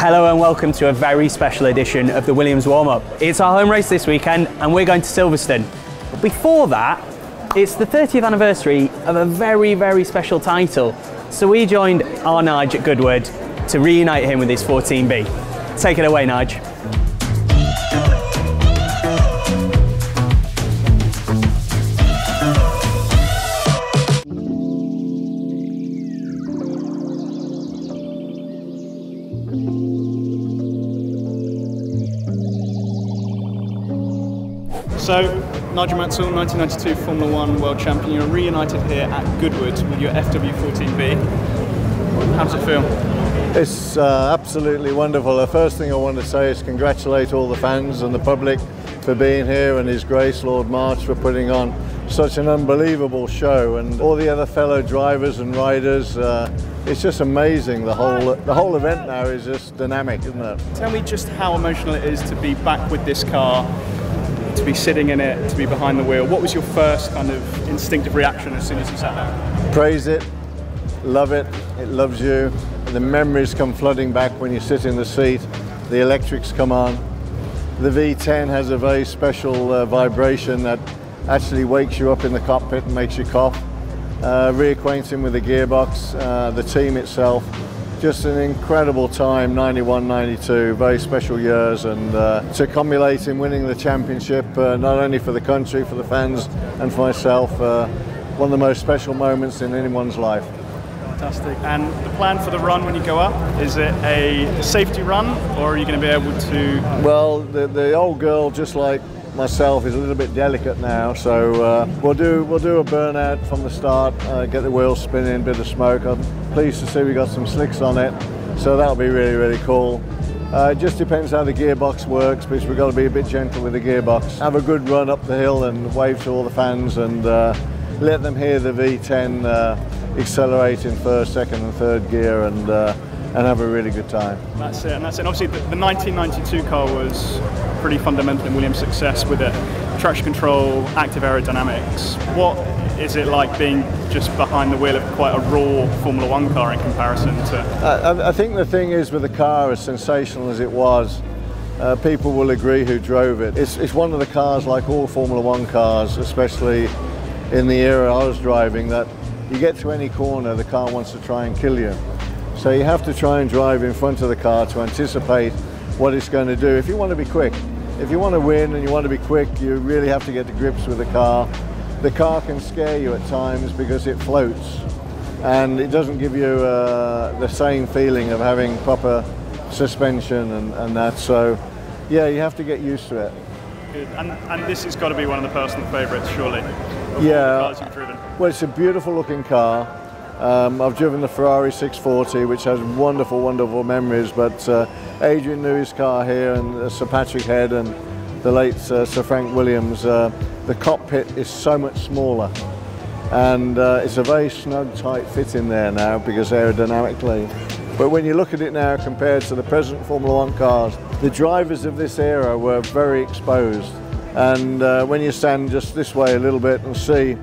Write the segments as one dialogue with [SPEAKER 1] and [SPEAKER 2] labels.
[SPEAKER 1] Hello and welcome to a very special edition of the Williams warm-up. It's our home race this weekend and we're going to Silverstone. But before that, it's the 30th anniversary of a very, very special title. So we joined our Nigel at Goodwood to reunite him with his 14B. Take it away, Nigel.
[SPEAKER 2] So, Nigel Mansell, 1992 Formula 1 World Champion, you're reunited here at Goodwood with your FW14B. How does it feel?
[SPEAKER 3] It's absolutely wonderful. The first thing I want to say is congratulate all the fans and the public for being here, and His Grace Lord March for putting on such an unbelievable show, and all the other fellow drivers and riders. It's just amazing. The whole event now is just dynamic, isn't it?
[SPEAKER 2] Tell me just how emotional it is to be back with this car, to be sitting in it, to be behind the wheel. What was your first kind of instinctive reaction as soon as you sat down?
[SPEAKER 3] Praise it, love it, it loves you. The memories come flooding back when you sit in the seat, the electrics come on. The V10 has a very special vibration that actually wakes you up in the cockpit and makes you cough. Reacquainting with the gearbox, the team itself. Just an incredible time, 91, 92, very special years, and to culminate in winning the championship, not only for the country, for the fans and for myself, one of the most special moments in anyone's life.
[SPEAKER 2] Fantastic. And the plan for the run when you go up, is it a safety run, or are you going to be able to...
[SPEAKER 3] Well, the old girl, just like myself, is a little bit delicate now, so we'll do a burnout from the start, get the wheels spinning, bit of smoke. I'm pleased to see we got some slicks on it, so that'll be really, really cool. It just depends how the gearbox works, because we've got to be a bit gentle with the gearbox. Have a good run up the hill and wave to all the fans, and let them hear the V10 accelerate in first, second and third gear, and have a really good time.
[SPEAKER 2] That's it, and that's it. And obviously the 1992 car was pretty fundamental in Williams' success with it. Traction control, active aerodynamics. What is it like being just behind the wheel of quite a raw Formula 1 car in comparison to...
[SPEAKER 3] I think the thing is, with the car, as sensational as it was, people will agree who drove it. It's one of the cars, like all Formula 1 cars, especially in the era I was driving, that you get to any corner, the car wants to try and kill you. So you have to try and drive in front of the car to anticipate what it's going to do if you want to be quick. If you want to win and you want to be quick, you really have to get to grips with the car. The car can scare you at times because it floats, and it doesn't give you the same feeling of having proper suspension and that. So yeah, you have to get used to it.
[SPEAKER 2] Good. And this has got to be one of the personal favourites, surely, of
[SPEAKER 3] yeah.
[SPEAKER 2] all the cars you've driven. Well,
[SPEAKER 3] it's a beautiful looking car. I've driven the Ferrari 640, which has wonderful, wonderful memories, but Adrian knew his car here, and Sir Patrick Head and the late Sir Frank Williams. The cockpit is so much smaller, and it's a very snug, tight fit in there now, because aerodynamically. But when you look at it now compared to the present Formula 1 cars, the drivers of this era were very exposed, and when you stand just this way a little bit and see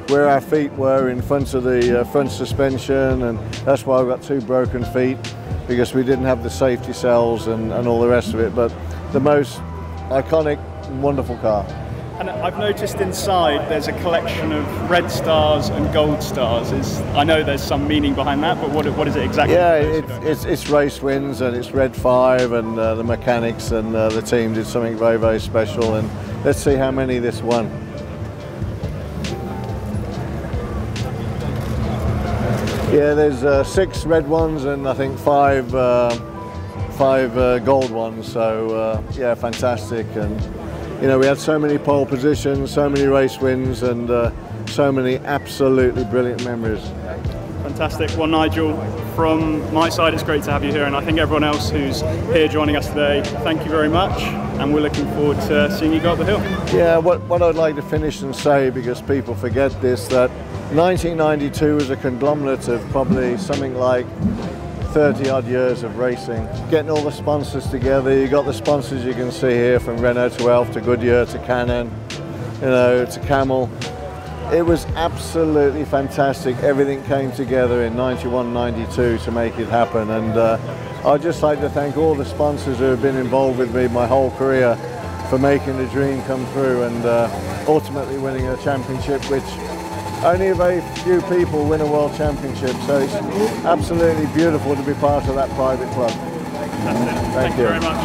[SPEAKER 3] where our feet were in front of the front suspension, and that's why I've got 2 broken feet, because we didn't have the safety cells and all the rest of it. But the most iconic, wonderful car.
[SPEAKER 2] And I've noticed inside there's a collection of red stars and gold stars. I know there's some meaning behind that, but what is it exactly?
[SPEAKER 3] Yeah, it's race wins, and it's red 5, and the mechanics and the team did something very, very special, and let's see how many this won. Yeah, there's 6 red ones and I think 5 gold ones, so yeah, fantastic. And you know, we had so many pole positions, so many race wins, and so many absolutely brilliant memories.
[SPEAKER 2] Fantastic. Well, Nigel, from my side, it's great to have you here, and I think everyone else who's here joining us today, thank you very much, and we're looking forward to seeing you go up the hill. Yeah,
[SPEAKER 3] what I'd like to finish and say, because people forget this, that 1992 was a conglomerate of probably something like 30 odd years of racing. Getting all the sponsors together, you got the sponsors you can see here, from Renault to Elf to Goodyear to Canon, you know, to Camel. It was absolutely fantastic. Everything came together in 91, 92 to make it happen. And I'd just like to thank all the sponsors who have been involved with me my whole career for making the dream come through and ultimately winning a championship, which only a very few people win a world championship. So it's absolutely beautiful to be part of that private club.
[SPEAKER 2] Thank you very much.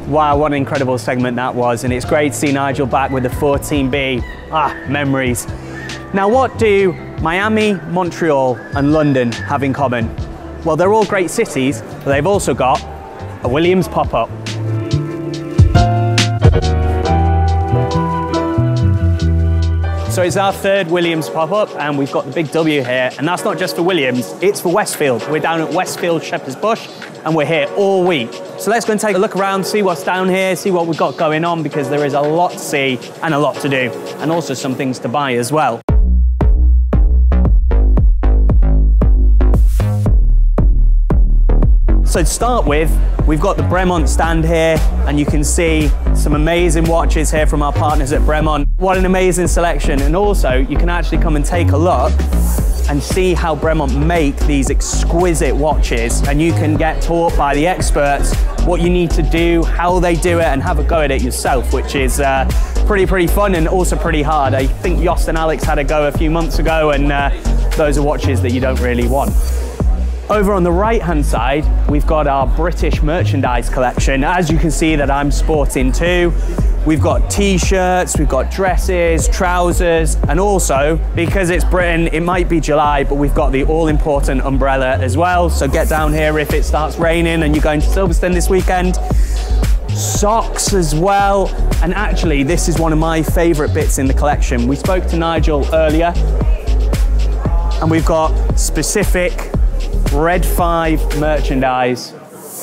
[SPEAKER 1] Wow, what an incredible segment that was, and it's great to see Nigel back with the 14B. Memories. Now, what do Miami, Montreal and London have in common? Well, they're all great cities, but they've also got a Williams pop-up. So it's our third Williams pop-up, and we've got the big W here, and that's not just for Williams, it's for Westfield. We're down at Westfield Shepherd's Bush, and we're here all week. So let's go and take a look around, see what's down here, see what we've got going on, because there is a lot to see and a lot to do, and also some things to buy as well. So to start with, we've got the Bremont stand here, and you can see some amazing watches here from our partners at Bremont. What an amazing selection. And also you can actually come and take a look and see how Bremont make these exquisite watches, and you can get taught by the experts what you need to do, how they do it, and have a go at it yourself, which is pretty fun and also pretty hard. I think Jost and Alex had a go a few months ago, and those are watches that you don't really want. Over on the right-hand side, we've got our British merchandise collection. As you can see that I'm sporting too. We've got t-shirts, we've got dresses, trousers, and also, because it's Britain, it might be July, but we've got the all-important umbrella as well. So get down here if it starts raining and you're going to Silverstone this weekend. Socks as well. And actually, this is one of my favorite bits in the collection. We spoke to Nigel earlier, and we've got specific Red 5 merchandise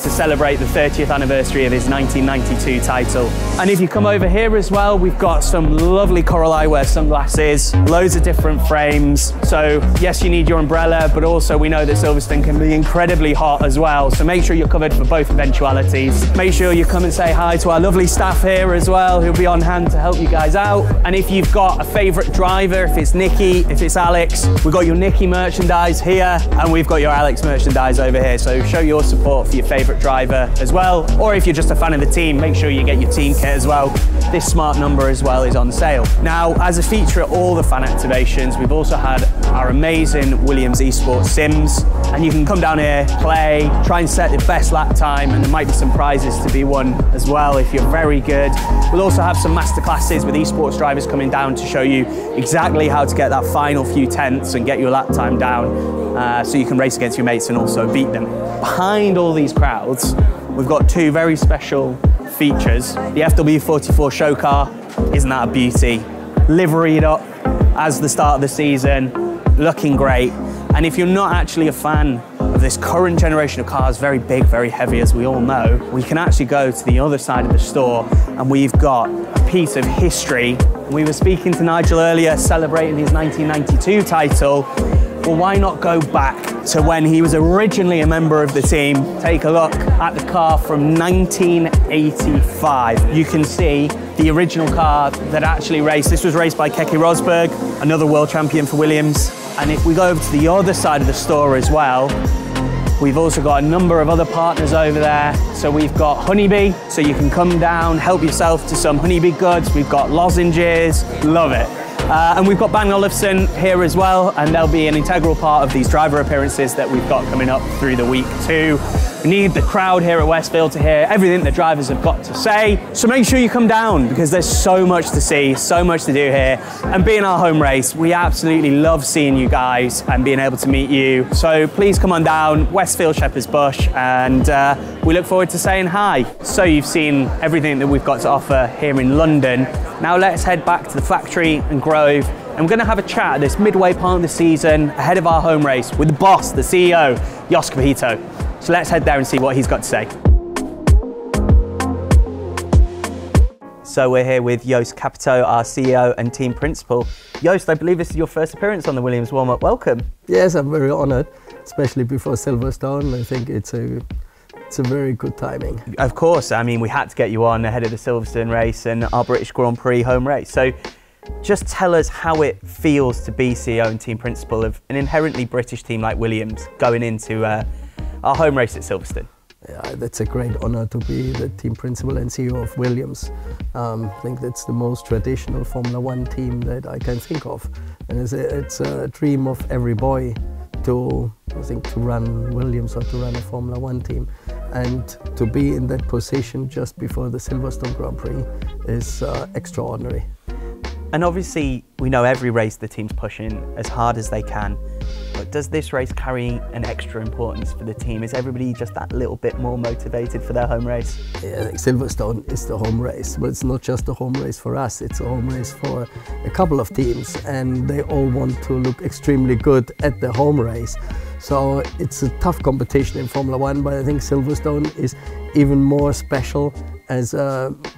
[SPEAKER 1] to celebrate the 30th anniversary of his 1992 title. And if you come over here as well, we've got some lovely coral eyewear sunglasses, loads of different frames. So yes, you need your umbrella, but also we know that Silverstone can be incredibly hot as well. So make sure you're covered for both eventualities. Make sure you come and say hi to our lovely staff here as well, who'll be on hand to help you guys out. And if you've got a favorite driver, if it's Nicky, if it's Alex, we've got your Nicky merchandise here, and we've got your Alex merchandise over here. So show your support for your favorite driver as well, or if you're just a fan of the team, make sure you get your team kit as well. This smart number as well is on sale. Now, as a feature at all the fan activations, we've also had our amazing Williams eSports sims, and you can come down here, play, try and set the best lap time, and there might be some prizes to be won as well if you're very good. We'll also have some masterclasses with eSports drivers coming down to show you exactly how to get that final few tenths and get your lap time down, so you can race against your mates and also beat them. Behind all these crowds, we've got two very special features. The FW44 show car, isn't that a beauty? Liveried up as the start of the season, looking great. And if you're not actually a fan of this current generation of cars, very big, very heavy, as we all know, we can actually go to the other side of the store, and we've got a piece of history. We were speaking to Nigel earlier, celebrating his 1992 title. Well, why not go back to when he was originally a member of the team? Take a look at the car from 1985. You can see the original car that actually raced. This was raced by Keke Rosberg, another world champion for Williams. And if we go over to the other side of the store as well, we've also got a number of other partners over there. So we've got Honeybee, so you can come down, help yourself to some Honeybee goods. We've got lozenges, love it. And we've got Bang Olufsen here as well, and they'll be an integral part of these driver appearances that we've got coming up through the week too. We need the crowd here at Westfield to hear everything the drivers have got to say. So make sure you come down, because there's so much to see, so much to do here. And being our home race, we absolutely love seeing you guys and being able to meet you. So please come on down, Westfield Shepherd's Bush, and we look forward to saying hi. So you've seen everything that we've got to offer here in London. Now let's head back to the factory and Grove, and we're going to have a chat at this midway part of the season ahead of our home race with the boss, the CEO, Jost Capito. So let's head there and see what he's got to say. So we're here with Jost Capito, our CEO and team principal. Jost, I believe this is your first appearance on the Williams warm-up. Welcome.
[SPEAKER 4] Yes, I'm very honoured, especially before Silverstone. I think it's a very good timing.
[SPEAKER 1] Of course, I mean, we had to get you on ahead of the Silverstone race and our British Grand Prix home race. So just tell us how it feels to be CEO and team principal of an inherently British team like Williams going into our home race at Silverstone.
[SPEAKER 4] Yeah, that's a great honour to be the team principal and CEO of Williams. I think that's the most traditional Formula One team that I can think of. And it's a dream of every boy to run Williams or to run a Formula One team. And to be in that position just before the Silverstone Grand Prix is extraordinary.
[SPEAKER 1] And obviously, we know every race the team's pushing as hard as they can. But does this race carry an extra importance for the team? Is everybody just that little bit more motivated for their home race?
[SPEAKER 4] Yeah, I think Silverstone is the home race, but it's not just a home race for us, it's a home race for a couple of teams, and they all want to look extremely good at the home race. So it's a tough competition in Formula One, but I think Silverstone is even more special as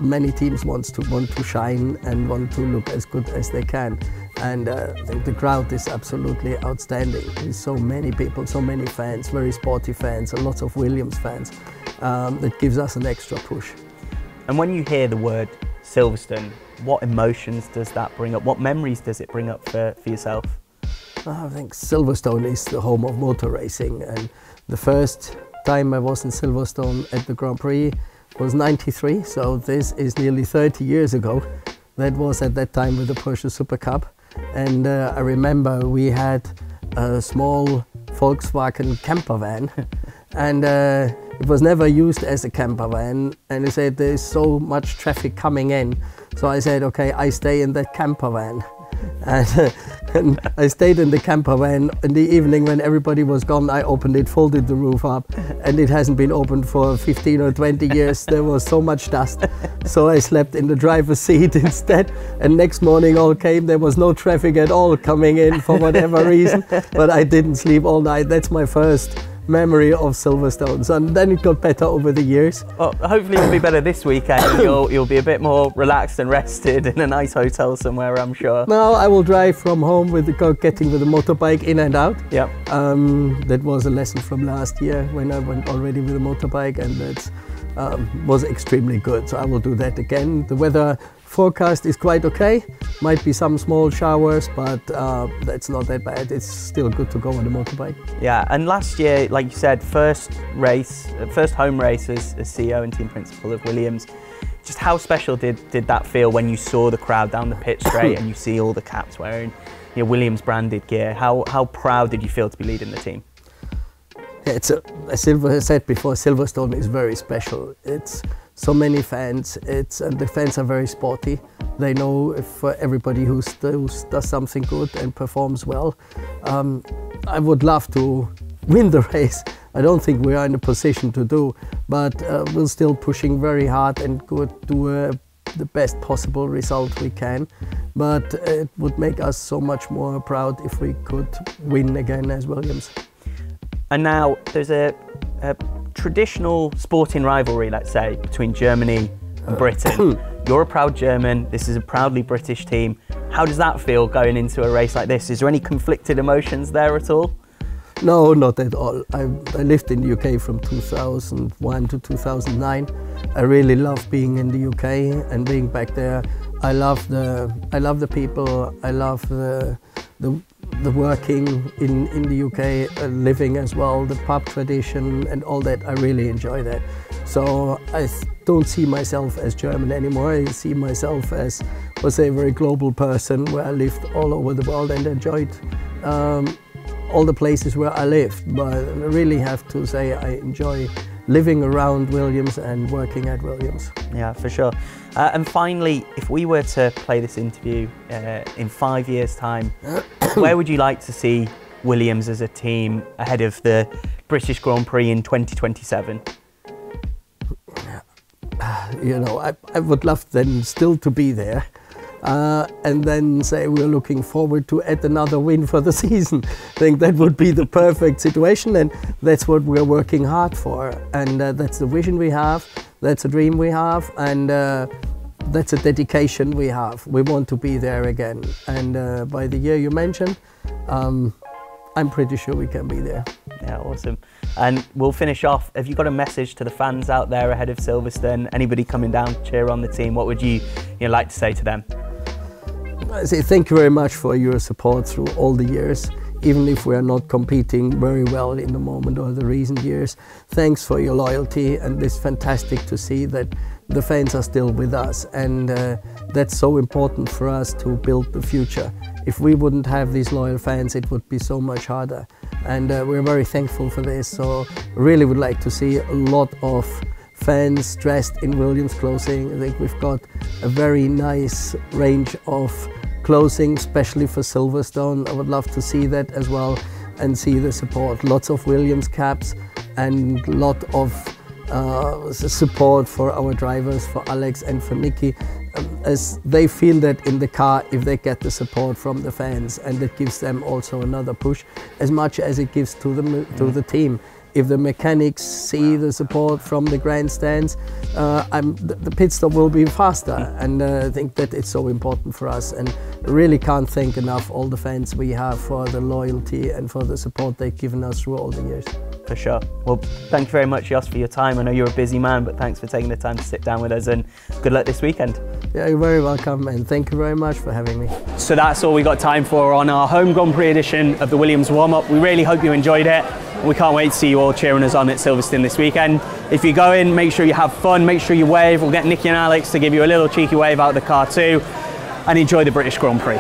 [SPEAKER 4] many teams want to shine and want to look as good as they can. And I think the crowd is absolutely outstanding. There's so many people, so many fans, very sporty fans, and lots of Williams fans. That gives us an extra push.
[SPEAKER 1] And when you hear the word Silverstone, what emotions does that bring up? What memories does it bring up for yourself?
[SPEAKER 4] I think Silverstone is the home of motor racing, and the first time I was in Silverstone at the Grand Prix was '93, so this is nearly 30 years ago. That was at that time with the Porsche Super Cup, and I remember we had a small Volkswagen camper van, and it was never used as a camper van, and I said there's so much traffic coming in, so I said okay, I stay in that camper van. And I stayed in the camper van. In the evening when everybody was gone, I opened it, folded the roof up, and it hasn't been opened for 15 or 20 years. There was so much dust. So I slept in the driver's seat instead, and next morning all came, there was no traffic at all coming in for whatever reason, but I didn't sleep all night. That's my first memory of Silverstone. So, and then it got better over the years.
[SPEAKER 1] Well, hopefully it'll be better this weekend. You'll be a bit more relaxed and rested in a nice hotel somewhere, I'm sure.
[SPEAKER 4] No, I will drive from home getting with the motorbike in and out.
[SPEAKER 1] Yep.
[SPEAKER 4] That was a lesson from last year when I went already with a motorbike, and that was extremely good. So I will do that again. The weather forecast is quite okay. Might be some small showers, but that's not that bad. It's still good to go on the motorbike.
[SPEAKER 1] Yeah, and last year, like you said, first home race as CEO and team principal of Williams. Just how special did that feel when you saw the crowd down the pit straight and you see all the caps wearing your Williams branded gear? How proud did you feel to be leading the team?
[SPEAKER 4] Yeah, as I said before, Silverstone is very special. It's so many fans, and the fans are very sporty. They know if everybody who does something good and performs well. I would love to win the race. I don't think we are in a position to do, but we're still pushing very hard and do the best possible result we can. But it would make us so much more proud if we could win again as Williams.
[SPEAKER 1] And now there's a traditional sporting rivalry, let's say, between Germany and Britain. You're a proud German, this is a proudly British team. How does that feel going into a race like this? Is there any conflicted emotions there at all?
[SPEAKER 4] No, not at all. I lived in the UK from 2001 to 2009. I really love being in the UK and being back there. I love the people. I love the working in the UK, living as well, the pub tradition and all that. I really enjoy that. So I don't see myself as German anymore. I see myself as, let's say, a very global person where I lived all over the world and enjoyed all the places where I lived. But I really have to say I enjoy living around Williams and working at Williams.
[SPEAKER 1] Yeah, for sure. And finally, if we were to play this interview in 5 years' time, where would you like to see Williams as a team ahead of the British Grand Prix in 2027?
[SPEAKER 4] You know, I would love then still to be there. And then say we're looking forward to add another win for the season. I think that would be the perfect situation, and that's what we're working hard for. And that's the vision we have, that's a dream we have, and that's a dedication we have. We want to be there again. And by the year you mentioned, I'm pretty sure we can be there.
[SPEAKER 1] Yeah, awesome. And we'll finish off. Have you got a message to the fans out there ahead of Silverstone? Anybody coming down to cheer on the team? What would you like to say to them?
[SPEAKER 4] I say thank you very much for your support through all the years. Even if we are not competing very well in the moment or the recent years, thanks for your loyalty, and it's fantastic to see that the fans are still with us, and that's so important for us to build the future. If we wouldn't have these loyal fans, it would be so much harder, and we're very thankful for this. So really would like to see a lot of fans dressed in Williams clothing. I think we've got a very nice range of clothing, especially for Silverstone. I would love to see that as well and see the support. Lots of Williams caps and lot of support for our drivers, for Alex and for Nicky, as they feel that in the car if they get the support from the fans, and it gives them also another push as much as it gives to the team. If the mechanics see the support from the grandstands, the pit stop will be faster, and I think that it's so important for us, and really can't thank enough all the fans we have for the loyalty and for the support they've given us through all the years.
[SPEAKER 1] For sure. Well, thank you very much, Jost, for your time. I know you're a busy man, but thanks for taking the time to sit down with us, and good luck this weekend.
[SPEAKER 4] Yeah, you're very welcome, and thank you very much for having me.
[SPEAKER 1] So that's all we got time for on our home Grand Prix edition of the Williams warm-up. We really hope you enjoyed it. We can't wait to see you all cheering us on at Silverstone this weekend. If you go in, make sure you have fun, make sure you wave. We'll get Nicky and Alex to give you a little cheeky wave out of the car too, and enjoy the British Grand Prix.